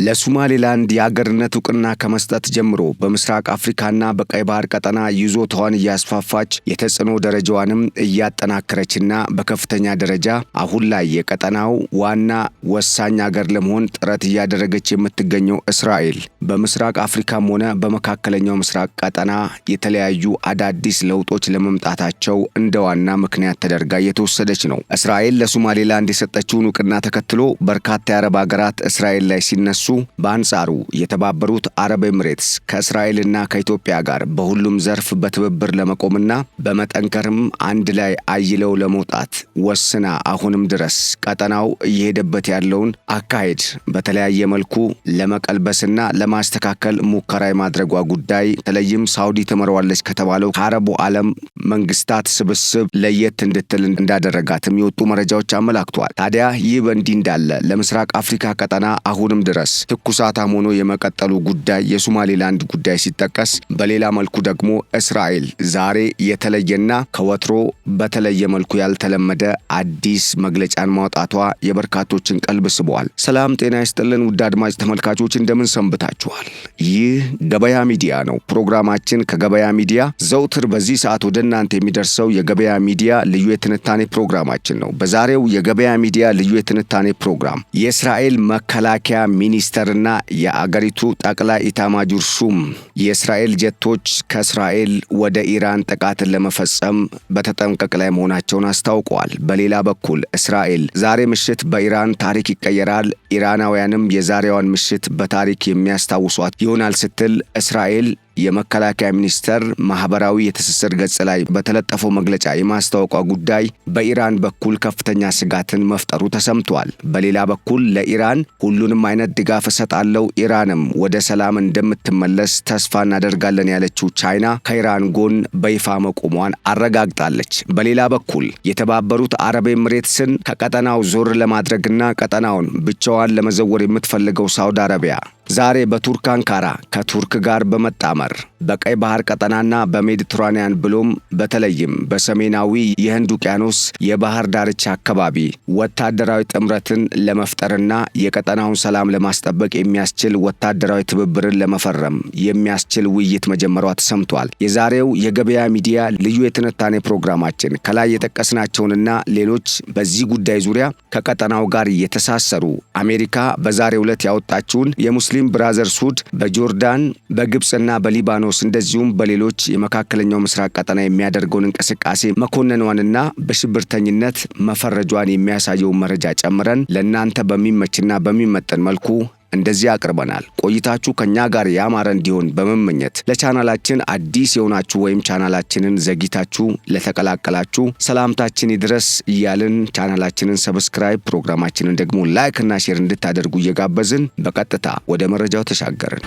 ለሶማሌላንድ የአገርነት ዕውቅና ከመስጠት ጀምሮ በምስራቅ አፍሪካና በቀይ ባህር ቀጠና ይዞታዋን እያስፋፋች የተጽዕኖ ደረጃዋንም እያጠናከረችና በከፍተኛ ደረጃ አሁን ላይ የቀጠናው ዋና ወሳኝ አገር ለመሆን ጥረት እያደረገች የምትገኘው እስራኤል በምስራቅ አፍሪካም ሆነ በመካከለኛው ምስራቅ ቀጠና የተለያዩ አዳዲስ ለውጦች ለመምጣታቸው እንደ ዋና ምክንያት ተደርጋ እየተወሰደች ነው። እስራኤል ለሶማሌላንድ የሰጠችውን ዕውቅና ተከትሎ በርካታ የአረብ ሀገራት እስራኤል ላይ ሲነሱ በአንጻሩ የተባበሩት አረብ ኤምሬትስ ከእስራኤልና ከኢትዮጵያ ጋር በሁሉም ዘርፍ በትብብር ለመቆምና በመጠንከርም አንድ ላይ አይለው ለመውጣት ወስና አሁንም ድረስ ቀጠናው እየሄደበት ያለውን አካሄድ በተለያየ መልኩ ለመቀልበስና ለማስተካከል ሙከራ የማድረጓ ጉዳይ በተለይም ሳውዲ ተመራዋለች ከተባለው ከአረቡ ዓለም መንግስታት ስብስብ ለየት እንድትል እንዳደረጋትም የወጡ መረጃዎች አመላክተዋል። ታዲያ ይህ በእንዲህ እንዳለ ለምስራቅ አፍሪካ ቀጠና አሁንም ድረስ ትኩሳታም ሆኖ የመቀጠሉ ጉዳይ የሶማሌላንድ ጉዳይ ሲጠቀስ፣ በሌላ መልኩ ደግሞ እስራኤል ዛሬ የተለየና ከወትሮ በተለየ መልኩ ያልተለመደ አዲስ መግለጫን ማውጣቷ የበርካቶችን ቀልብ ስቧል። ሰላም ጤና ይስጥልን ውድ አድማጭ ተመልካቾች እንደምን ሰንብታችኋል? ይህ ገበያ ሚዲያ ነው። ፕሮግራማችን ከገበያ ሚዲያ ዘውትር በዚህ ሰዓት ወደ እናንተ የሚደርሰው የገበያ ሚዲያ ልዩ የትንታኔ ፕሮግራማችን ነው። በዛሬው የገበያ ሚዲያ ልዩ የትንታኔ ፕሮግራም የእስራኤል መከላከያ ሚኒስተርና የአገሪቱ ጠቅላይ ኢታማጆር ሹም የእስራኤል ጀቶች ከእስራኤል ወደ ኢራን ጥቃትን ለመፈጸም በተጠንቀቅ ላይ መሆናቸውን አስታውቀዋል። በሌላ በኩል እስራኤል ዛሬ ምሽት በኢራን ታሪክ ይቀየራል፣ ኢራናውያንም የዛሬዋን ምሽት በታሪክ የሚያስታውሷት ይሆናል ስትል እስራኤል የመከላከያ ሚኒስተር ማህበራዊ የትስስር ገጽ ላይ በተለጠፈው መግለጫ የማስታወቋ ጉዳይ በኢራን በኩል ከፍተኛ ስጋትን መፍጠሩ ተሰምቷል። በሌላ በኩል ለኢራን ሁሉንም አይነት ድጋፍ እሰጣለሁ፣ ኢራንም ወደ ሰላም እንደምትመለስ ተስፋ እናደርጋለን ያለችው ቻይና ከኢራን ጎን በይፋ መቆሟን አረጋግጣለች። በሌላ በኩል የተባበሩት አረብ ኤምሬትስን ከቀጠናው ዞር ለማድረግና ቀጠናውን ብቻዋን ለመዘወር የምትፈልገው ሳውዲ አረቢያ ዛሬ በቱርክ አንካራ ከቱርክ ጋር በመጣመር በቀይ ባህር ቀጠናና በሜዲትራኒያን ብሎም በተለይም በሰሜናዊ የህንድ ውቅያኖስ የባህር ዳርቻ አካባቢ ወታደራዊ ጥምረትን ለመፍጠርና የቀጠናውን ሰላም ለማስጠበቅ የሚያስችል ወታደራዊ ትብብርን ለመፈረም የሚያስችል ውይይት መጀመሯ ተሰምቷል። የዛሬው የገበያ ሚዲያ ልዩ የትንታኔ ፕሮግራማችን ከላይ የጠቀስናቸውንና ሌሎች በዚህ ጉዳይ ዙሪያ ከቀጠናው ጋር የተሳሰሩ አሜሪካ በዛሬው ዕለት ያወጣችውን የሙስሊም ብራዘርሁድ በጆርዳን በግብጽና በሊባኖስ እንደዚሁም በሌሎች የመካከለኛው ምስራቅ ቀጠና የሚያደርገውን እንቅስቃሴ መኮነኗንና በሽብርተኝነት መፈረጇን የሚያሳየው መረጃ ጨምረን ለእናንተ በሚመችና በሚመጥን መልኩ እንደዚህ አቅርበናል። ቆይታችሁ ከኛ ጋር ያማረ እንዲሆን በመመኘት ለቻናላችን አዲስ የሆናችሁ ወይም ቻናላችንን ዘግይታችሁ ለተቀላቀላችሁ ሰላምታችን ይድረስ እያልን ቻናላችንን ሰብስክራይብ፣ ፕሮግራማችንን ደግሞ ላይክ እና ሼር እንድታደርጉ እየጋበዝን በቀጥታ ወደ መረጃው ተሻገርን።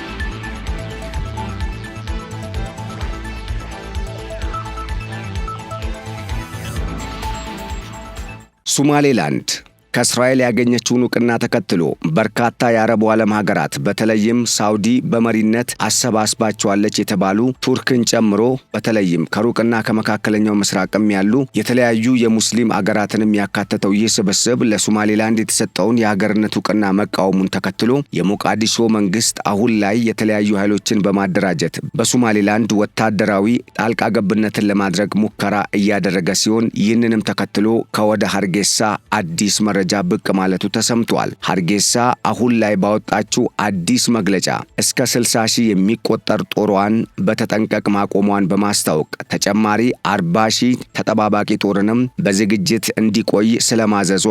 ሶማሌላንድ ከእስራኤል ያገኘችውን ዕውቅና ተከትሎ በርካታ የአረቡ ዓለም ሀገራት በተለይም ሳውዲ በመሪነት አሰባስባቸዋለች የተባሉ ቱርክን ጨምሮ በተለይም ከሩቅና ከመካከለኛው ምስራቅም ያሉ የተለያዩ የሙስሊም አገራትንም ያካተተው ይህ ስብስብ ለሶማሌላንድ የተሰጠውን የሀገርነት ዕውቅና መቃወሙን ተከትሎ የሞቃዲሾ መንግስት አሁን ላይ የተለያዩ ኃይሎችን በማደራጀት በሶማሌላንድ ወታደራዊ ጣልቃ ገብነትን ለማድረግ ሙከራ እያደረገ ሲሆን ይህንንም ተከትሎ ከወደ ሀርጌሳ አዲስ መረጃ ብቅ ማለቱ ተሰምቷል። ሀርጌሳ አሁን ላይ ባወጣችው አዲስ መግለጫ እስከ 60 ሺህ የሚቆጠር ጦሯን በተጠንቀቅ ማቆሟን በማስታወቅ ተጨማሪ 40 ሺህ ተጠባባቂ ጦርንም በዝግጅት እንዲቆይ ስለማዘዟ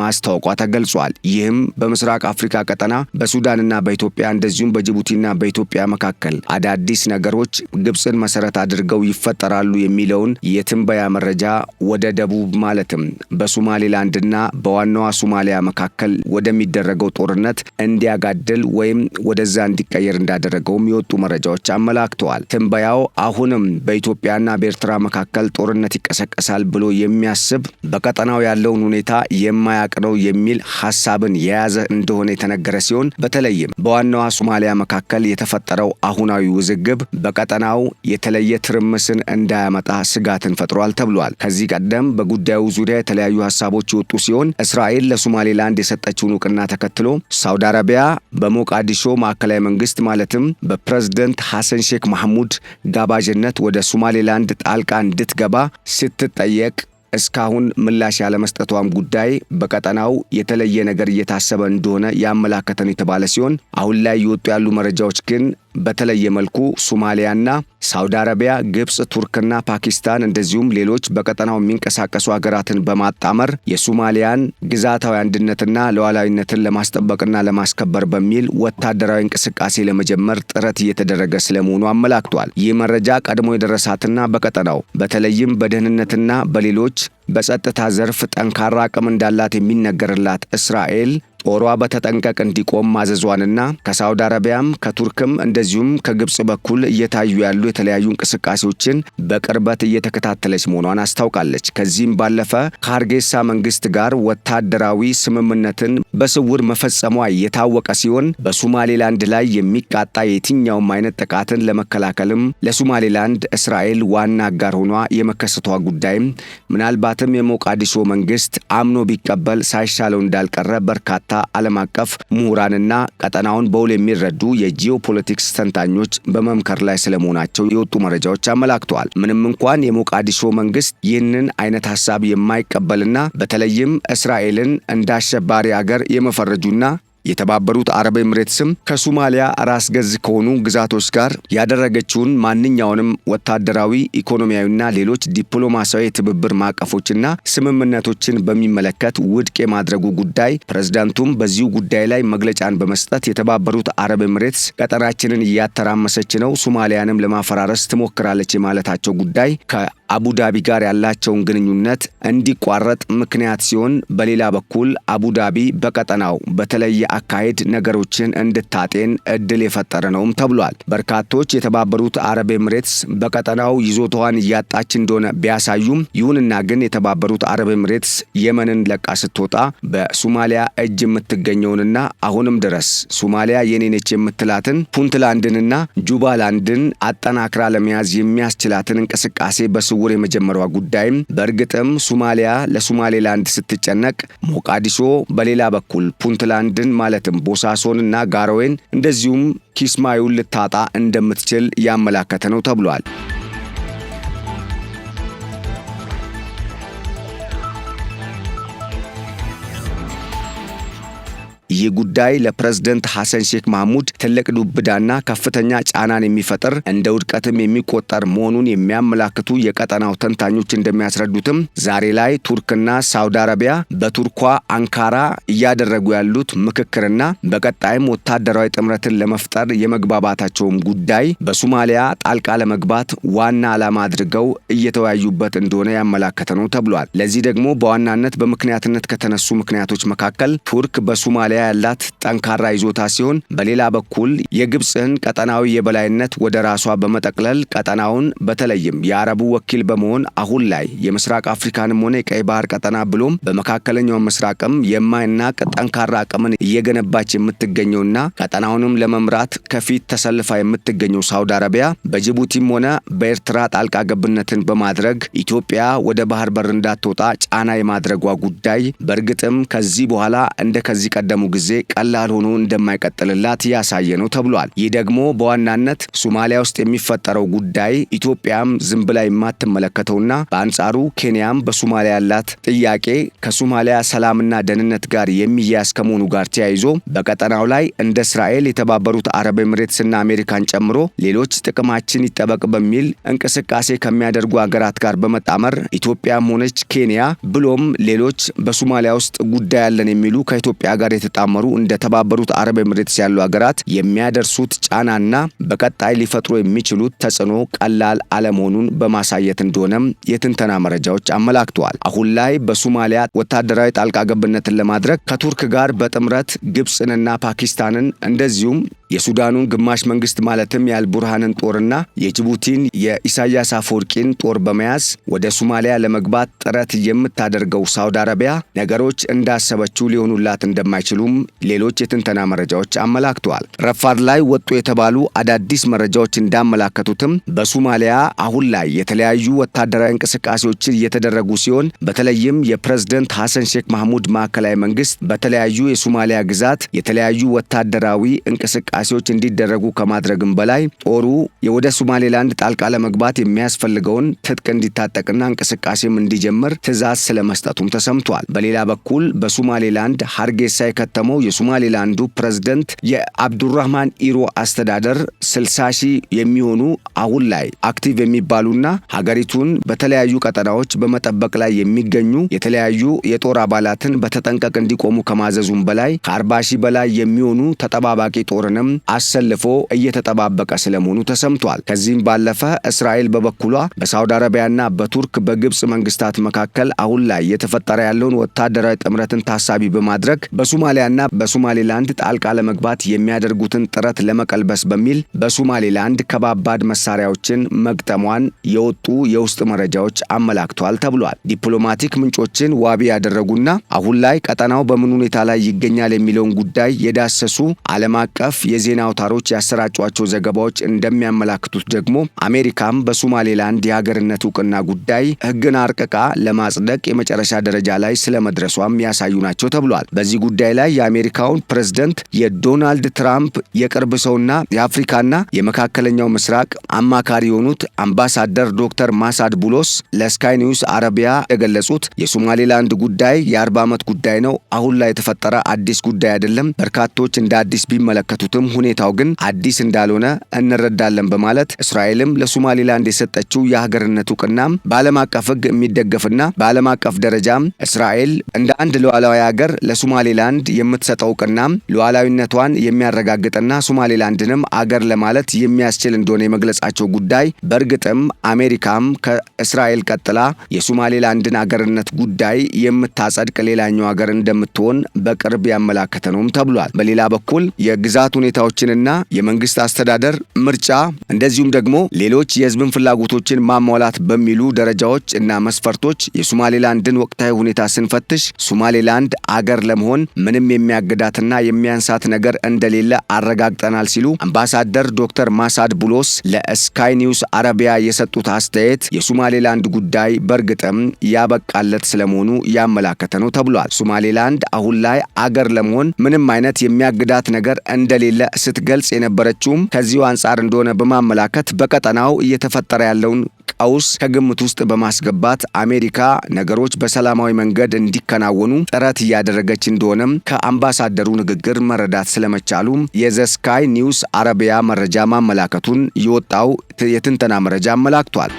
ማስታወቋ ተገልጿል። ይህም በምስራቅ አፍሪካ ቀጠና በሱዳንና በኢትዮጵያ እንደዚሁም በጅቡቲና በኢትዮጵያ መካከል አዳዲስ ነገሮች ግብጽን መሰረት አድርገው ይፈጠራሉ የሚለውን የትንበያ መረጃ ወደ ደቡብ ማለትም በሶማሌላንድና በዋናዋ ሶማሊያ መካከል ወደሚደረገው ጦርነት እንዲያጋድል ወይም ወደዛ እንዲቀየር እንዳደረገው የሚወጡ መረጃዎች አመላክተዋል። ትንበያው አሁንም በኢትዮጵያና በኤርትራ መካከል ጦርነት ይቀሰቀሳል ብሎ የሚያስብ በቀጠናው ያለውን ሁኔታ የማያውቅ ነው የሚል ሐሳብን የያዘ እንደሆነ የተነገረ ሲሆን በተለይም በዋናዋ ሶማሊያ መካከል የተፈጠረው አሁናዊ ውዝግብ በቀጠናው የተለየ ትርምስን እንዳያመጣ ስጋትን ፈጥሯል ተብሏል። ከዚህ ቀደም በጉዳዩ ዙሪያ የተለያዩ ሐሳቦች የወጡ ሲሆን እስራኤል እስራኤል ለሶማሌላንድ የሰጠችውን እውቅና ተከትሎ ሳውዲ አረቢያ በሞቃዲሾ ማዕከላዊ መንግስት ማለትም በፕሬዝዳንት ሐሰን ሼክ መሐሙድ ጋባዥነት ወደ ሶማሌላንድ ጣልቃ እንድትገባ ስትጠየቅ እስካሁን ምላሽ ያለመስጠቷም ጉዳይ በቀጠናው የተለየ ነገር እየታሰበ እንደሆነ ያመላከተን የተባለ ሲሆን አሁን ላይ የወጡ ያሉ መረጃዎች ግን በተለየ መልኩ ሶማሊያና ሳውዲ አረቢያ፣ ግብጽ፣ ቱርክና ፓኪስታን እንደዚሁም ሌሎች በቀጠናው የሚንቀሳቀሱ ሀገራትን በማጣመር የሶማሊያን ግዛታዊ አንድነትና ሉዓላዊነትን ለማስጠበቅና ለማስከበር በሚል ወታደራዊ እንቅስቃሴ ለመጀመር ጥረት እየተደረገ ስለመሆኑ አመላክቷል። ይህ መረጃ ቀድሞ የደረሳትና በቀጠናው በተለይም በደህንነትና በሌሎች በጸጥታ ዘርፍ ጠንካራ አቅም እንዳላት የሚነገርላት እስራኤል ጦሯ በተጠንቀቅ እንዲቆም ማዘዟንና ከሳውዲ አረቢያም ከቱርክም እንደዚሁም ከግብጽ በኩል እየታዩ ያሉ የተለያዩ እንቅስቃሴዎችን በቅርበት እየተከታተለች መሆኗን አስታውቃለች። ከዚህም ባለፈ ከሀርጌሳ መንግስት ጋር ወታደራዊ ስምምነትን በስውር መፈጸሟ የታወቀ ሲሆን በሶማሌላንድ ላይ የሚቃጣ የትኛውም አይነት ጥቃትን ለመከላከልም ለሶማሌላንድ እስራኤል ዋና አጋር ሆኗ የመከሰቷ ጉዳይም ምናልባትም የሞቃዲሾ መንግስት አምኖ ቢቀበል ሳይሻለው እንዳልቀረ በርካታ ዓለም አቀፍ ምሁራንና ቀጠናውን በውል የሚረዱ የጂኦፖለቲክስ ተንታኞች በመምከር ላይ ስለመሆናቸው የወጡ መረጃዎች አመላክተዋል። ምንም እንኳን የሞቃዲሾ መንግስት ይህንን አይነት ሐሳብ የማይቀበልና በተለይም እስራኤልን እንደ አሸባሪ አገር የመፈረጁና የተባበሩት አረብ ኤምሬትስም ከሶማሊያ ራስ ገዝ ከሆኑ ግዛቶች ጋር ያደረገችውን ማንኛውንም ወታደራዊ፣ ኢኮኖሚያዊና ሌሎች ዲፕሎማሲያዊ የትብብር ማዕቀፎችና ስምምነቶችን በሚመለከት ውድቅ የማድረጉ ጉዳይ ፕሬዝዳንቱም በዚሁ ጉዳይ ላይ መግለጫን በመስጠት የተባበሩት አረብ ኤምሬትስ ቀጠናችንን እያተራመሰች ነው፣ ሶማሊያንም ለማፈራረስ ትሞክራለች የማለታቸው ጉዳይ ከአቡዳቢ ጋር ያላቸውን ግንኙነት እንዲቋረጥ ምክንያት ሲሆን፣ በሌላ በኩል አቡዳቢ በቀጠናው በተለየ አካሄድ ነገሮችን እንድታጤን እድል የፈጠረ ነውም ተብሏል። በርካቶች የተባበሩት አረብ ኤምሬትስ በቀጠናው ይዞታዋን እያጣች እንደሆነ ቢያሳዩም ይሁንና ግን የተባበሩት አረብ ኤምሬትስ የመንን ለቃ ስትወጣ በሶማሊያ እጅ የምትገኘውንና አሁንም ድረስ ሶማሊያ የኔ ነች የምትላትን ፑንትላንድንና ጁባላንድን አጠናክራ ለመያዝ የሚያስችላትን እንቅስቃሴ በስውር የመጀመሯ ጉዳይም በእርግጥም ሶማሊያ ለሶማሌላንድ ስትጨነቅ፣ ሞቃዲሾ በሌላ በኩል ፑንትላንድን ማለትም ቦሳሶንና ጋሮዌን እንደዚሁም ኪስማዩን ልታጣ እንደምትችል ያመላከተ ነው ተብሏል። ይህ ጉዳይ ለፕሬዝዳንት ሐሰን ሼክ መሐሙድ ትልቅ ዱብዳና ከፍተኛ ጫናን የሚፈጥር እንደ ውድቀትም የሚቆጠር መሆኑን የሚያመላክቱ የቀጠናው ተንታኞች እንደሚያስረዱትም ዛሬ ላይ ቱርክና ሳውዲ አረቢያ በቱርኳ አንካራ እያደረጉ ያሉት ምክክርና በቀጣይም ወታደራዊ ጥምረትን ለመፍጠር የመግባባታቸውም ጉዳይ በሶማሊያ ጣልቃ ለመግባት ዋና ዓላማ አድርገው እየተወያዩበት እንደሆነ ያመላከተ ነው ተብሏል። ለዚህ ደግሞ በዋናነት በምክንያትነት ከተነሱ ምክንያቶች መካከል ቱርክ በሶማሊያ ያላት ጠንካራ ይዞታ ሲሆን በሌላ በኩል የግብጽን ቀጠናዊ የበላይነት ወደ ራሷ በመጠቅለል ቀጠናውን በተለይም የአረቡ ወኪል በመሆን አሁን ላይ የምስራቅ አፍሪካንም ሆነ የቀይ ባህር ቀጠና ብሎም በመካከለኛው ምስራቅም የማይናቅ ጠንካራ አቅምን እየገነባች የምትገኘውና ቀጠናውንም ለመምራት ከፊት ተሰልፋ የምትገኘው ሳውዲ አረቢያ በጅቡቲም ሆነ በኤርትራ ጣልቃ ገብነትን በማድረግ ኢትዮጵያ ወደ ባህር በር እንዳትወጣ ጫና የማድረጓ ጉዳይ በእርግጥም ከዚህ በኋላ እንደ ከዚህ ቀደሙ ጊዜ ቀላል ሆኖ እንደማይቀጥልላት ያሳየ ነው ተብሏል። ይህ ደግሞ በዋናነት ሶማሊያ ውስጥ የሚፈጠረው ጉዳይ ኢትዮጵያም ዝም ብላ የማትመለከተውና በአንጻሩ ኬንያም በሶማሊያ ያላት ጥያቄ ከሶማሊያ ሰላምና ደህንነት ጋር የሚያያዝ ከመሆኑ ጋር ተያይዞ በቀጠናው ላይ እንደ እስራኤል፣ የተባበሩት አረብ ኤምሬትስና አሜሪካን ጨምሮ ሌሎች ጥቅማችን ይጠበቅ በሚል እንቅስቃሴ ከሚያደርጉ ሀገራት ጋር በመጣመር ኢትዮጵያም ሆነች ኬንያ ብሎም ሌሎች በሶማሊያ ውስጥ ጉዳይ ያለን የሚሉ ከኢትዮጵያ ጋር የተጣመሩ እንደ ተባበሩት አረብ ኤምሬትስ ያሉ ሀገራት የሚያደርሱት ጫናና በቀጣይ ሊፈጥሩ የሚችሉት ተጽዕኖ ቀላል አለመሆኑን በማሳየት እንደሆነም የትንተና መረጃዎች አመላክተዋል። አሁን ላይ በሶማሊያ ወታደራዊ ጣልቃ ገብነትን ለማድረግ ከቱርክ ጋር በጥምረት ግብጽንና ፓኪስታንን እንደዚሁም የሱዳኑን ግማሽ መንግስት ማለትም የአልቡርሃንን ጦርና የጅቡቲን የኢሳያስ አፈወርቂን ጦር በመያዝ ወደ ሶማሊያ ለመግባት ጥረት የምታደርገው ሳውዲ አረቢያ ነገሮች እንዳሰበችው ሊሆኑላት እንደማይችሉም ሌሎች የትንተና መረጃዎች አመላክተዋል። ረፋድ ላይ ወጡ የተባሉ አዳዲስ መረጃዎች እንዳመላከቱትም በሶማሊያ አሁን ላይ የተለያዩ ወታደራዊ እንቅስቃሴዎች እየተደረጉ ሲሆን በተለይም የፕሬዝዳንት ሐሰን ሼክ መሐሙድ ማዕከላዊ መንግስት በተለያዩ የሶማሊያ ግዛት የተለያዩ ወታደራዊ እንቅስቃሴዎች እንዲደረጉ ከማድረግም በላይ ጦሩ ወደ ሶማሌላንድ ጣልቃ ለመግባት የሚያስፈልገውን ትጥቅ እንዲታጠቅና እንቅስቃሴም እንዲጀምር ትዕዛዝ ስለመስጠቱም ተሰምቷል። በሌላ በኩል በሶማሌላንድ ሀርጌሳ የከተመው የሶማሌላንዱ ፕሬዝዳንት የአብዱራህማን ኢሮ አስተዳደር 60 ሺህ የሚሆኑ አሁን ላይ አክቲቭ የሚባሉና ሀገሪቱን በተለያዩ ቀጠናዎች በመጠበቅ ላይ የሚገኙ የተለያዩ የጦር አባላትን በተጠንቀቅ እንዲቆሙ ከማዘዙም በላይ ከ40 ሺህ በላይ የሚሆኑ ተጠባባቂ ጦርንም አሰልፎ እየተጠባበቀ ስለመሆኑ ተሰምቷል። ከዚህም ባለፈ እስራኤል በበኩሏ በሳውዲ አረቢያና በቱርክ በግብጽ መንግስታት መካከል አሁን ላይ የተፈጠረ ያለውን ወታደራዊ ጥምረትን ታሳቢ በማድረግ በሶማሊያና በሶማሌላንድ ጣልቃ ለመግባት የሚያደርጉትን ጥረት ለመቀልበስ በሚል በሶማሌላንድ ከባባድ መሳሪያዎችን መግጠሟን የወጡ የውስጥ መረጃዎች አመላክተዋል ተብሏል። ዲፕሎማቲክ ምንጮችን ዋቢ ያደረጉና አሁን ላይ ቀጠናው በምን ሁኔታ ላይ ይገኛል የሚለውን ጉዳይ የዳሰሱ ዓለም አቀፍ የዜና አውታሮች ያሰራጯቸው ዘገባዎች እንደሚያመላክቱት ደግሞ አሜሪካም በሶማሌላንድ የሀገርነት እውቅና ጉዳይ ሕግን አርቅቃ ለማጽደቅ የመጨረሻ ደረጃ ላይ ስለመድረሷም ያሳዩ ናቸው ተብሏል። በዚህ ጉዳይ ላይ የአሜሪካውን ፕሬዝዳንት የዶናልድ ትራምፕ የቅርብ ሰውና የአፍሪካና የመካከለኛው ምስራቅ አማካሪ የሆኑት አምባሳደር ዶክተር ማሳድ ቡሎስ ለስካይ ኒውስ አረቢያ የገለጹት የሶማሌላንድ ጉዳይ የ40 ዓመት ጉዳይ ነው። አሁን ላይ የተፈጠረ አዲስ ጉዳይ አይደለም። በርካቶች እንደ አዲስ ቢመለከቱትም ሁኔታው ግን አዲስ እንዳልሆነ እንረዳለን በማለት እስራኤልም ለሶማሌላንድ የሰጠችው የሀገርነት እውቅናም በዓለም አቀፍ ሕግ የሚደገፍና በዓለም አቀፍ ደረጃም እስራኤል እንደ አንድ ሉዓላዊ ሀገር ለሶማሌላንድ የምትሰጠው እውቅናም ሉዓላዊነቷን የሚያረጋግጥና ሶማሌላንድንም አገር ለማለት የሚያስችል እንደሆነ የመግለጻቸው ጉዳይ በእርግጥም አሜሪካም ከእስራኤል ቀጥላ የሶማሌላንድን አገርነት ጉዳይ የምታጸድቅ ሌላኛው ሀገር እንደምትሆን በቅርብ ያመላከተ ነውም ተብሏል። በሌላ በኩል የግዛት ሁኔታዎችንና የመንግስት አስተዳደር ምርጫ እንደዚሁም ደግሞ ሌሎች የህዝብን ፍላጎቶችን ማሟላት በሚሉ ደረጃዎች እና መስፈርቶች የሶማሌላንድን ወቅታዊ ሁኔታ ስንፈትሽ ሶማሌላንድ አገር ለመሆን ምንም የሚያግዳትና የሚያንሳት ነገር እንደሌለ አረጋግጠናል ሲሉ አምባሳደር ዶክተር ማሳድ ቡሎስ ለስካይ ኒውስ አረቢያ የሰጡት አስተያየት የሶማሌላንድ ጉዳይ በእርግጥም ያበቃለት ስለመሆኑ ያመላከተ ነው ተብሏል። ሶማሌላንድ አሁን ላይ አገር ለመሆን ምንም አይነት የሚያግዳት ነገር እንደሌለ ስትገልጽ የነበረችውም ከዚሁ አንጻር እንደሆነ በማመላከት በቀጠናው እየተፈጠረ ያለውን ቀውስ ከግምት ውስጥ በማስገባት አሜሪካ ነገሮች በሰላማዊ መንገድ እንዲከናወኑ ጥረት እያደረገች እንደሆነም ከአምባሳደሩ ንግግር መረዳት ስለመቻሉ የዘስካይ ኒውስ አረቢያ መረጃ ማመላከቱን የወጣው የትንተና መረጃ አመላክቷል።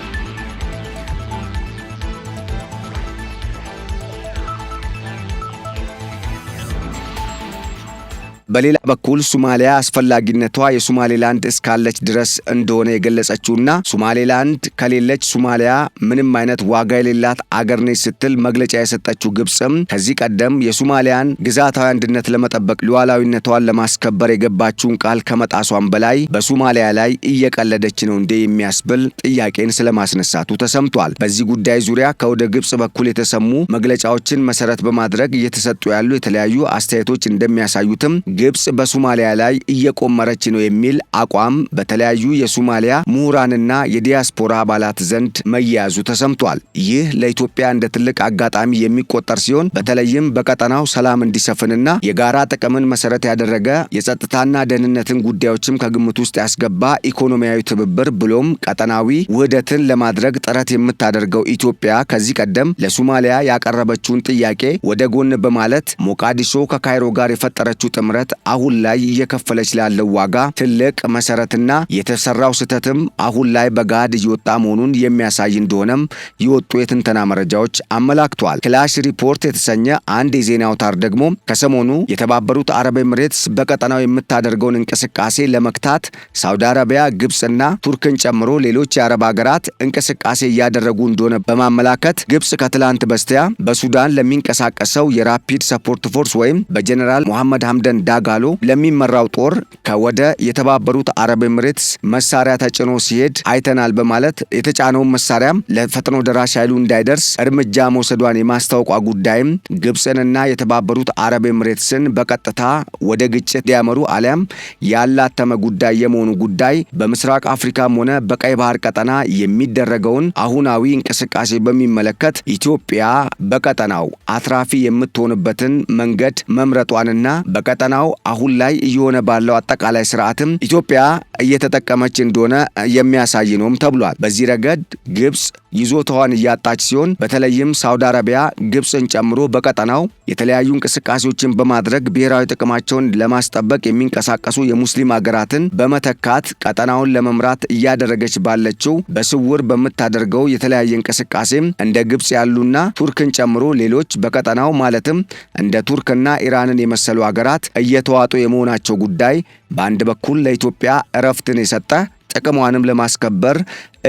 በሌላ በኩል ሶማሊያ አስፈላጊነቷ የሶማሌላንድ እስካለች ድረስ እንደሆነ የገለጸችውና ሶማሌላንድ ከሌለች ሶማሊያ ምንም አይነት ዋጋ የሌላት አገር ነች ስትል መግለጫ የሰጠችው ግብጽም ከዚህ ቀደም የሶማሊያን ግዛታዊ አንድነት ለመጠበቅ ሉዓላዊነቷን ለማስከበር የገባችውን ቃል ከመጣሷን በላይ በሶማሊያ ላይ እየቀለደች ነው እንዴ የሚያስብል ጥያቄን ስለማስነሳቱ ተሰምቷል። በዚህ ጉዳይ ዙሪያ ከወደ ግብጽ በኩል የተሰሙ መግለጫዎችን መሰረት በማድረግ እየተሰጡ ያሉ የተለያዩ አስተያየቶች እንደሚያሳዩትም ግብጽ በሶማሊያ ላይ እየቆመረች ነው የሚል አቋም በተለያዩ የሶማሊያ ምሁራንና የዲያስፖራ አባላት ዘንድ መያዙ ተሰምቷል። ይህ ለኢትዮጵያ እንደ ትልቅ አጋጣሚ የሚቆጠር ሲሆን በተለይም በቀጠናው ሰላም እንዲሰፍንና የጋራ ጥቅምን መሰረት ያደረገ የጸጥታና ደህንነትን ጉዳዮችም ከግምት ውስጥ ያስገባ ኢኮኖሚያዊ ትብብር ብሎም ቀጠናዊ ውህደትን ለማድረግ ጥረት የምታደርገው ኢትዮጵያ ከዚህ ቀደም ለሶማሊያ ያቀረበችውን ጥያቄ ወደ ጎን በማለት ሞቃዲሾ ከካይሮ ጋር የፈጠረችው ጥምረት አሁን ላይ እየከፈለች ላለው ዋጋ ትልቅ መሰረትና የተሰራው ስተትም አሁን ላይ በጋድ እየወጣ መሆኑን የሚያሳይ እንደሆነም የወጡ የትንተና መረጃዎች አመላክተዋል። ክላሽ ሪፖርት የተሰኘ አንድ የዜና አውታር ደግሞ ከሰሞኑ የተባበሩት አረብ ኤምሬትስ በቀጠናው የምታደርገውን እንቅስቃሴ ለመክታት ሳውዲ አረቢያ፣ ግብጽና ቱርክን ጨምሮ ሌሎች የአረብ ሀገራት እንቅስቃሴ እያደረጉ እንደሆነ በማመላከት ግብጽ ከትላንት በስቲያ በሱዳን ለሚንቀሳቀሰው የራፒድ ሰፖርት ፎርስ ወይም በጀነራል መሐመድ ሐምደን ዳጋሎ ለሚመራው ጦር ከወደ የተባበሩት አረብ ኤምሬትስ መሳሪያ ተጭኖ ሲሄድ አይተናል በማለት የተጫነውን መሳሪያም ለፈጥኖ ደራሽ ኃይሉ እንዳይደርስ እርምጃ መውሰዷን የማስታወቋ ጉዳይም ግብፅንና የተባበሩት አረብ ኤምሬትስን በቀጥታ ወደ ግጭት ሊያመሩ አሊያም ያላተመ ጉዳይ የመሆኑ ጉዳይ በምስራቅ አፍሪካም ሆነ በቀይ ባህር ቀጠና የሚደረገውን አሁናዊ እንቅስቃሴ በሚመለከት ኢትዮጵያ በቀጠናው አትራፊ የምትሆንበትን መንገድ መምረጧንና በቀጠናው አሁን ላይ እየሆነ ባለው አጠቃላይ ስርዓትም ኢትዮጵያ እየተጠቀመች እንደሆነ የሚያሳይ ነውም ተብሏል። በዚህ ረገድ ግብፅ ይዞታዋን እያጣች ሲሆን በተለይም ሳውዲ አረቢያ ግብፅን ጨምሮ በቀጠናው የተለያዩ እንቅስቃሴዎችን በማድረግ ብሔራዊ ጥቅማቸውን ለማስጠበቅ የሚንቀሳቀሱ የሙስሊም ሀገራትን በመተካት ቀጠናውን ለመምራት እያደረገች ባለችው በስውር በምታደርገው የተለያየ እንቅስቃሴም እንደ ግብፅ ያሉና ቱርክን ጨምሮ ሌሎች በቀጠናው ማለትም እንደ ቱርክና ኢራንን የመሰሉ ሀገራት እየተዋጡ የመሆናቸው ጉዳይ በአንድ በኩል ለኢትዮጵያ እረፍትን የሰጠ ጥቅሟንም ለማስከበር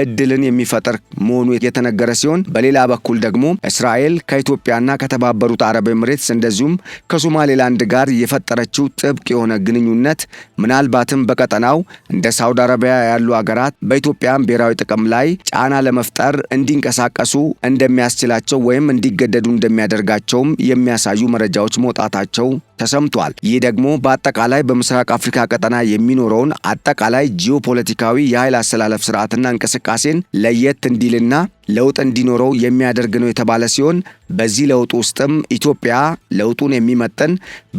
እድልን የሚፈጥር መሆኑ የተነገረ ሲሆን በሌላ በኩል ደግሞ እስራኤል ከኢትዮጵያና ከተባበሩት አረብ ኤምሬትስ እንደዚሁም ከሶማሌላንድ ጋር የፈጠረችው ጥብቅ የሆነ ግንኙነት ምናልባትም በቀጠናው እንደ ሳውዲ አረቢያ ያሉ ሀገራት በኢትዮጵያም ብሔራዊ ጥቅም ላይ ጫና ለመፍጠር እንዲንቀሳቀሱ እንደሚያስችላቸው ወይም እንዲገደዱ እንደሚያደርጋቸውም የሚያሳዩ መረጃዎች መውጣታቸው ተሰምቷል። ይህ ደግሞ በአጠቃላይ በምስራቅ አፍሪካ ቀጠና የሚኖረውን አጠቃላይ ጂኦፖለቲካዊ የኃይል አሰላለፍ ስርዓትና እንቅስቃሴን ለየት እንዲልና ለውጥ እንዲኖረው የሚያደርግ ነው የተባለ ሲሆን በዚህ ለውጥ ውስጥም ኢትዮጵያ ለውጡን የሚመጥን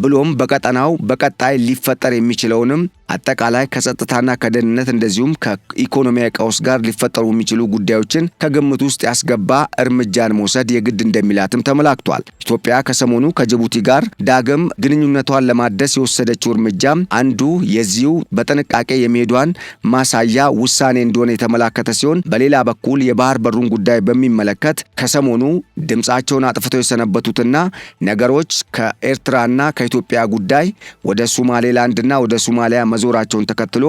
ብሎም በቀጠናው በቀጣይ ሊፈጠር የሚችለውንም አጠቃላይ ከጸጥታና ከደህንነት እንደዚሁም ከኢኮኖሚያዊ ቀውስ ጋር ሊፈጠሩ የሚችሉ ጉዳዮችን ከግምት ውስጥ ያስገባ እርምጃን መውሰድ የግድ እንደሚላትም ተመላክቷል። ኢትዮጵያ ከሰሞኑ ከጅቡቲ ጋር ዳግም ግንኙነቷን ለማደስ የወሰደችው እርምጃም አንዱ የዚሁ በጥንቃቄ የመሄዷን ማሳያ ውሳኔ እንደሆነ የተመላከተ ሲሆን በሌላ በኩል የባህር በሩን ጉዳይ በሚመለከት ከሰሞኑ ድምጻቸውን አጥፍተው የሰነበቱትና ነገሮች ከኤርትራና ከኢትዮጵያ ጉዳይ ወደ ሶማሌላንድና ወደ ሶማሊያ መዞራቸውን ተከትሎ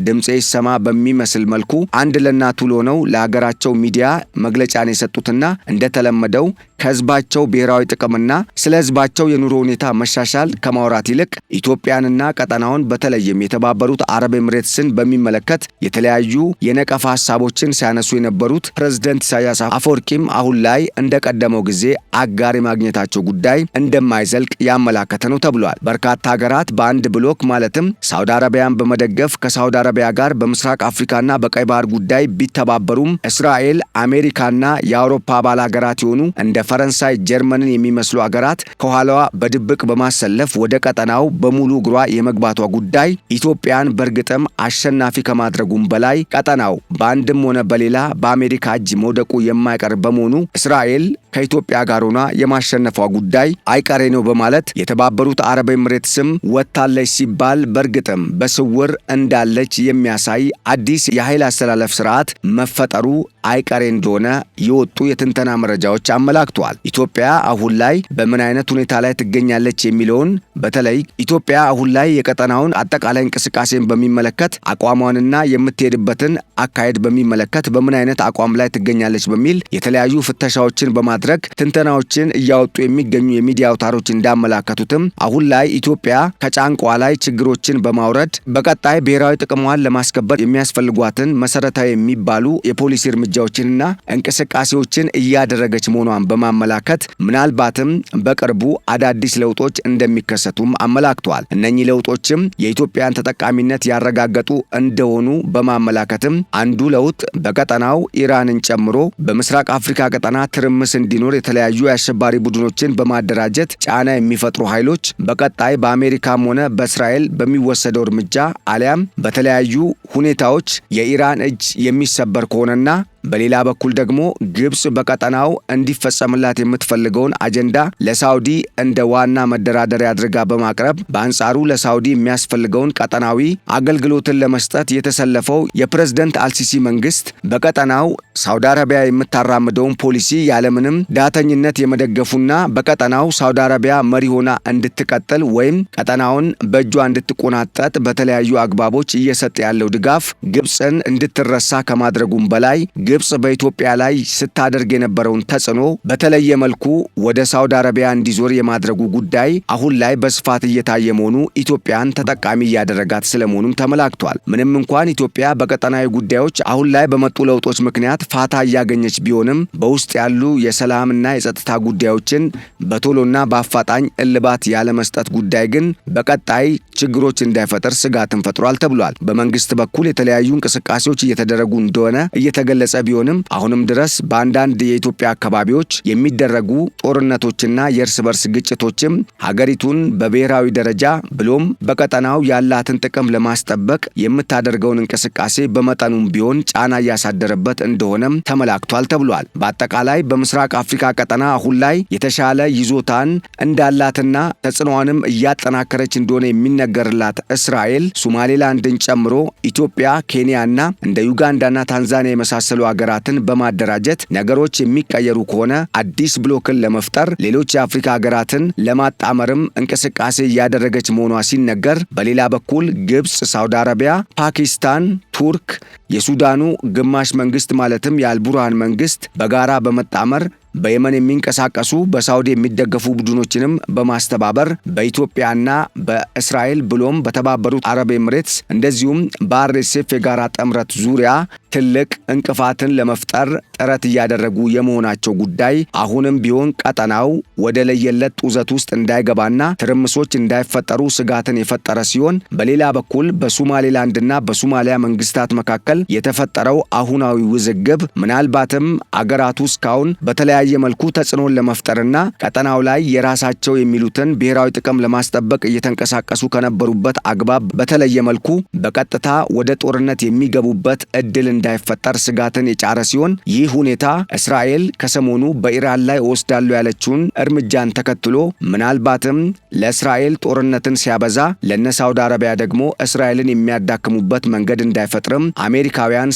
ድምጼ ይሰማ በሚመስል መልኩ አንድ ለናቱ ሆነው ለሀገራቸው ሚዲያ መግለጫን የሰጡትና እንደተለመደው ከህዝባቸው ብሔራዊ ጥቅምና ስለ ህዝባቸው የኑሮ ሁኔታ መሻሻል ከማውራት ይልቅ ኢትዮጵያንና ቀጠናውን በተለይም የተባበሩት አረብ ኤምሬትስን በሚመለከት የተለያዩ የነቀፋ ሐሳቦችን ሲያነሱ የነበሩት ፕሬዝዳንት ኢሳያስ አፈወርቂም አሁን ላይ እንደቀደመው ጊዜ አጋር የማግኘታቸው ጉዳይ እንደማይዘልቅ ያመላከተ ነው ተብሏል። በርካታ ሀገራት በአንድ ብሎክ ማለትም ሳውዲ አረቢያን በመደገፍ ከሳውዲ አረቢያ ጋር በምስራቅ አፍሪካና በቀይ ባህር ጉዳይ ቢተባበሩም እስራኤል፣ አሜሪካና የአውሮፓ አባል ሀገራት የሆኑ እንደ ፈረንሳይ፣ ጀርመንን የሚመስሉ ሀገራት ከኋላዋ በድብቅ በማሰለፍ ወደ ቀጠናው በሙሉ እግሯ የመግባቷ ጉዳይ ኢትዮጵያን በእርግጥም አሸናፊ ከማድረጉም በላይ ቀጠናው በአንድም ሆነ በሌላ በአሜሪካ እጅ መውደቁ የማይቀር በመሆኑ እስራኤል ከኢትዮጵያ ጋር ሆና የማሸነፏ ጉዳይ አይቀሬ ነው በማለት የተባበሩት አረብ ኤምሬትስም ወታለች ሲባል በእርግጥም በስውር እንዳለች የሚያሳይ አዲስ የኃይል አሰላለፍ ስርዓት መፈጠሩ አይቀሬ እንደሆነ የወጡ የትንተና መረጃዎች አመላክተዋል። ኢትዮጵያ አሁን ላይ በምን አይነት ሁኔታ ላይ ትገኛለች የሚለውን በተለይ ኢትዮጵያ አሁን ላይ የቀጠናውን አጠቃላይ እንቅስቃሴን በሚመለከት አቋሟንና የምትሄድበትን አካሄድ በሚመለከት በምን አይነት አቋም ላይ ትገኛለች በሚል የተለያዩ ፍተሻዎችን በማድረግ ትንተናዎችን እያወጡ የሚገኙ የሚዲያ አውታሮች እንዳመላከቱትም አሁን ላይ ኢትዮጵያ ከጫንቋ ላይ ችግሮችን በማውረድ በቀጣይ ብሔራዊ ጥቅሟን ለማስከበር የሚያስፈልጓትን መሰረታዊ የሚባሉ የፖሊሲ እርምጃዎችንና እንቅስቃሴዎችን እያደረገች መሆኗን በማመላከት ምናልባትም በቅርቡ አዳዲስ ለውጦች እንደሚከሰቱም አመላክተዋል። እነኚህ ለውጦችም የኢትዮጵያን ተጠቃሚነት ያረጋገጡ እንደሆኑ በማመላከትም አንዱ ለውጥ በቀጠናው ኢራንን ጨምሮ በምስራቅ አፍሪካ ቀጠና ትርምስ እንዲኖር የተለያዩ የአሸባሪ ቡድኖችን በማደራጀት ጫና የሚፈጥሩ ኃይሎች በቀጣይ በአሜሪካም ሆነ በእስራኤል በሚወሰደው እርምጃ አሊያም በተለያዩ ሁኔታዎች የኢራን እጅ የሚሰበር ከሆነና በሌላ በኩል ደግሞ ግብጽ በቀጠናው እንዲፈጸምላት የምትፈልገውን አጀንዳ ለሳውዲ እንደ ዋና መደራደሪያ አድርጋ በማቅረብ በአንጻሩ ለሳውዲ የሚያስፈልገውን ቀጠናዊ አገልግሎትን ለመስጠት የተሰለፈው የፕሬዝዳንት አልሲሲ መንግስት በቀጠናው ሳውዲ አረቢያ የምታራምደውን ፖሊሲ ያለምንም ዳተኝነት የመደገፉና በቀጠናው ሳውዲ አረቢያ መሪ ሆና እንድትቀጥል ወይም ቀጠናውን በእጇ እንድትቆናጠጥ በተለያዩ አግባቦች እየሰጠ ያለው ድጋፍ ግብጽን እንድትረሳ ከማድረጉም በላይ ግብጽ በኢትዮጵያ ላይ ስታደርግ የነበረውን ተጽዕኖ በተለየ መልኩ ወደ ሳውዲ አረቢያ እንዲዞር የማድረጉ ጉዳይ አሁን ላይ በስፋት እየታየ መሆኑ ኢትዮጵያን ተጠቃሚ እያደረጋት ስለመሆኑም ተመላክቷል። ምንም እንኳን ኢትዮጵያ በቀጠናዊ ጉዳዮች አሁን ላይ በመጡ ለውጦች ምክንያት ፋታ እያገኘች ቢሆንም በውስጥ ያሉ የሰላምና የጸጥታ ጉዳዮችን በቶሎና በአፋጣኝ እልባት ያለመስጠት ጉዳይ ግን በቀጣይ ችግሮች እንዳይፈጠር ስጋትን ፈጥሯል ተብሏል። በመንግስት በኩል የተለያዩ እንቅስቃሴዎች እየተደረጉ እንደሆነ እየተገለጸ ቢሆንም አሁንም ድረስ በአንዳንድ የኢትዮጵያ አካባቢዎች የሚደረጉ ጦርነቶችና የእርስ በርስ ግጭቶችም ሀገሪቱን በብሔራዊ ደረጃ ብሎም በቀጠናው ያላትን ጥቅም ለማስጠበቅ የምታደርገውን እንቅስቃሴ በመጠኑም ቢሆን ጫና እያሳደረበት እንደሆነም ተመላክቷል ተብሏል። በአጠቃላይ በምስራቅ አፍሪካ ቀጠና አሁን ላይ የተሻለ ይዞታን እንዳላትና ተጽዕኖዋንም እያጠናከረች እንደሆነ የሚነገርላት እስራኤል ሶማሌላንድን ጨምሮ ኢትዮጵያ፣ ኬንያና እንደ ዩጋንዳና ታንዛኒያ የመሳሰሉ ሀገራትን በማደራጀት ነገሮች የሚቀየሩ ከሆነ አዲስ ብሎክን ለመፍጠር ሌሎች የአፍሪካ ሀገራትን ለማጣመርም እንቅስቃሴ እያደረገች መሆኗ ሲነገር፣ በሌላ በኩል ግብጽ፣ ሳውዲ አረቢያ፣ ፓኪስታን፣ ቱርክ፣ የሱዳኑ ግማሽ መንግስት ማለትም የአልቡርሃን መንግስት በጋራ በመጣመር በየመን የሚንቀሳቀሱ በሳውዲ የሚደገፉ ቡድኖችንም በማስተባበር በኢትዮጵያና በእስራኤል ብሎም በተባበሩት አረብ ኤምሬትስ እንደዚሁም በአርኤስኤፍ የጋራ ጥምረት ዙሪያ ትልቅ እንቅፋትን ለመፍጠር ጥረት እያደረጉ የመሆናቸው ጉዳይ አሁንም ቢሆን ቀጠናው ወደ ለየለት ጡዘት ውስጥ እንዳይገባና ትርምሶች እንዳይፈጠሩ ስጋትን የፈጠረ ሲሆን፣ በሌላ በኩል በሶማሌላንድና በሶማሊያ መንግስታት መካከል የተፈጠረው አሁናዊ ውዝግብ ምናልባትም አገራቱ እስካሁን በተለያየ መልኩ ተጽዕኖን ለመፍጠርና ቀጠናው ላይ የራሳቸው የሚሉትን ብሔራዊ ጥቅም ለማስጠበቅ እየተንቀሳቀሱ ከነበሩበት አግባብ በተለየ መልኩ በቀጥታ ወደ ጦርነት የሚገቡበት እድል እንዳይፈጠር ስጋትን የጫረ ሲሆን፣ ይህ ሁኔታ እስራኤል ከሰሞኑ በኢራን ላይ ወስዳለው ያለችውን እርምጃን ተከትሎ ምናልባትም ለእስራኤል ጦርነትን ሲያበዛ ለነ ሳውዲ አረቢያ ደግሞ እስራኤልን የሚያዳክሙበት መንገድ እንዳይፈጥርም አሜሪካውያን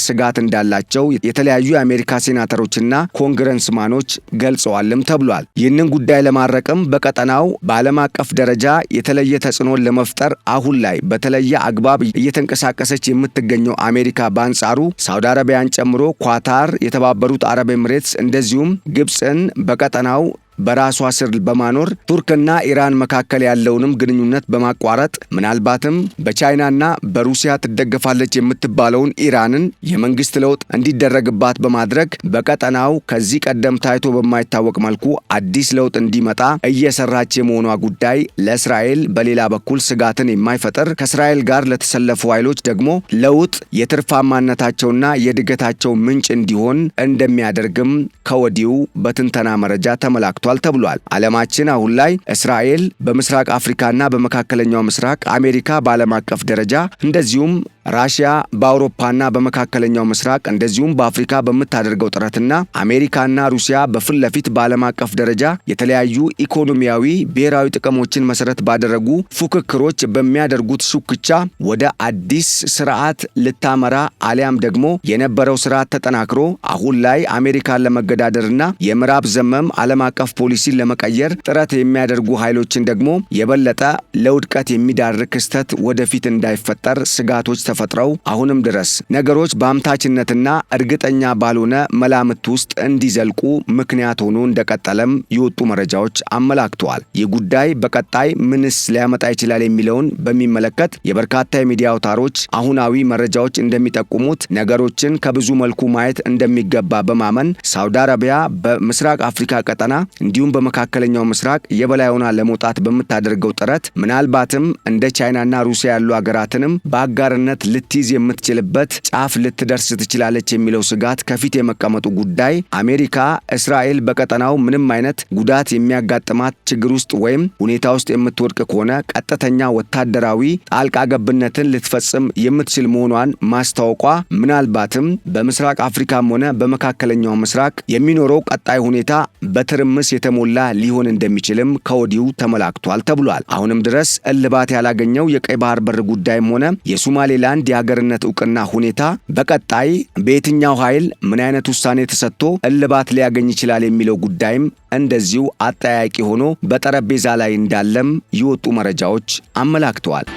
ስጋት እንዳላቸው የተለያዩ የአሜሪካ ሴናተሮችና ኮንግረስማኖች ገልጸዋልም ተብሏል። ይህንን ጉዳይ ለማረቅም በቀጠናው በዓለም አቀፍ ደረጃ የተለየ ተጽዕኖን ለመፍጠር አሁን ላይ በተለየ አግባብ እየተንቀሳቀሰች የምትገኘው አሜሪካ በአንጻሩ ሳውዲ አረቢያን ጨምሮ ኳታር፣ የተባበሩት አረብ ኤምሬትስ እንደዚሁም ግብፅን በቀጠናው በራሷ ስር በማኖር ቱርክና ኢራን መካከል ያለውንም ግንኙነት በማቋረጥ ምናልባትም በቻይናና በሩሲያ ትደገፋለች የምትባለውን ኢራንን የመንግስት ለውጥ እንዲደረግባት በማድረግ በቀጠናው ከዚህ ቀደም ታይቶ በማይታወቅ መልኩ አዲስ ለውጥ እንዲመጣ እየሰራች የመሆኗ ጉዳይ ለእስራኤል በሌላ በኩል ስጋትን የማይፈጥር ከእስራኤል ጋር ለተሰለፉ ኃይሎች ደግሞ ለውጥ የትርፋማነታቸውና የእድገታቸው ምንጭ እንዲሆን እንደሚያደርግም ከወዲሁ በትንተና መረጃ ተመላክቷል ተብሏል። ዓለማችን አሁን ላይ እስራኤል በምስራቅ አፍሪካና በመካከለኛው ምስራቅ፣ አሜሪካ በዓለም አቀፍ ደረጃ እንደዚሁም ራሽያ በአውሮፓና በመካከለኛው ምስራቅ እንደዚሁም በአፍሪካ በምታደርገው ጥረትና አሜሪካና ሩሲያ በፊት ለፊት በዓለም አቀፍ ደረጃ የተለያዩ ኢኮኖሚያዊ ብሔራዊ ጥቅሞችን መሰረት ባደረጉ ፉክክሮች በሚያደርጉት ሹክቻ ወደ አዲስ ስርዓት ልታመራ አሊያም ደግሞ የነበረው ስርዓት ተጠናክሮ አሁን ላይ አሜሪካን ለመገዳደርና የምዕራብ ዘመም ዓለም አቀፍ ፖሊሲን ለመቀየር ጥረት የሚያደርጉ ኃይሎችን ደግሞ የበለጠ ለውድቀት የሚዳርግ ክስተት ወደፊት እንዳይፈጠር ስጋቶች ተፈጥረው አሁንም ድረስ ነገሮች በአምታችነትና እርግጠኛ ባልሆነ መላምት ውስጥ እንዲዘልቁ ምክንያት ሆኖ እንደቀጠለም የወጡ መረጃዎች አመላክተዋል። ይህ ጉዳይ በቀጣይ ምንስ ሊያመጣ ይችላል የሚለውን በሚመለከት የበርካታ የሚዲያ አውታሮች አሁናዊ መረጃዎች እንደሚጠቁሙት ነገሮችን ከብዙ መልኩ ማየት እንደሚገባ በማመን ሳውዲ አረቢያ በምስራቅ አፍሪካ ቀጠና እንዲሁም በመካከለኛው ምስራቅ የበላይ ሆና ለመውጣት በምታደርገው ጥረት ምናልባትም እንደ ቻይናና ሩሲያ ያሉ ሀገራትንም በአጋርነት ልትይዝ የምትችልበት ጫፍ ልትደርስ ትችላለች የሚለው ስጋት ከፊት የመቀመጡ ጉዳይ አሜሪካ እስራኤል በቀጠናው ምንም አይነት ጉዳት የሚያጋጥማት ችግር ውስጥ ወይም ሁኔታ ውስጥ የምትወድቅ ከሆነ ቀጥተኛ ወታደራዊ ጣልቃ ገብነትን ልትፈጽም የምትችል መሆኗን ማስታወቋ ምናልባትም በምስራቅ አፍሪካም ሆነ በመካከለኛው ምስራቅ የሚኖረው ቀጣይ ሁኔታ በትርምስ የተሞላ ሊሆን እንደሚችልም ከወዲሁ ተመላክቷል ተብሏል። አሁንም ድረስ እልባት ያላገኘው የቀይ ባህር በር ጉዳይም ሆነ የሶማሌላንድ የሀገርነት እውቅና ሁኔታ በቀጣይ በየትኛው ኃይል ምን አይነት ውሳኔ ተሰጥቶ እልባት ሊያገኝ ይችላል የሚለው ጉዳይም እንደዚሁ አጠያያቂ ሆኖ በጠረጴዛ ላይ እንዳለም የወጡ መረጃዎች አመላክተዋል።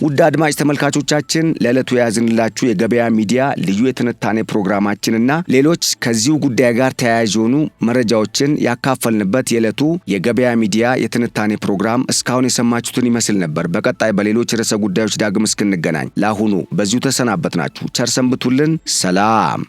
ውድ አድማጭ ተመልካቾቻችን ለዕለቱ የያዝንላችሁ የገበያ ሚዲያ ልዩ የትንታኔ ፕሮግራማችንና ሌሎች ከዚሁ ጉዳይ ጋር ተያያዥ የሆኑ መረጃዎችን ያካፈልንበት የዕለቱ የገበያ ሚዲያ የትንታኔ ፕሮግራም እስካሁን የሰማችሁትን ይመስል ነበር። በቀጣይ በሌሎች ርዕሰ ጉዳዮች ዳግም እስክንገናኝ ለአሁኑ በዚሁ ተሰናበትናችሁ። ቸር ሰንብቱልን። ሰላም።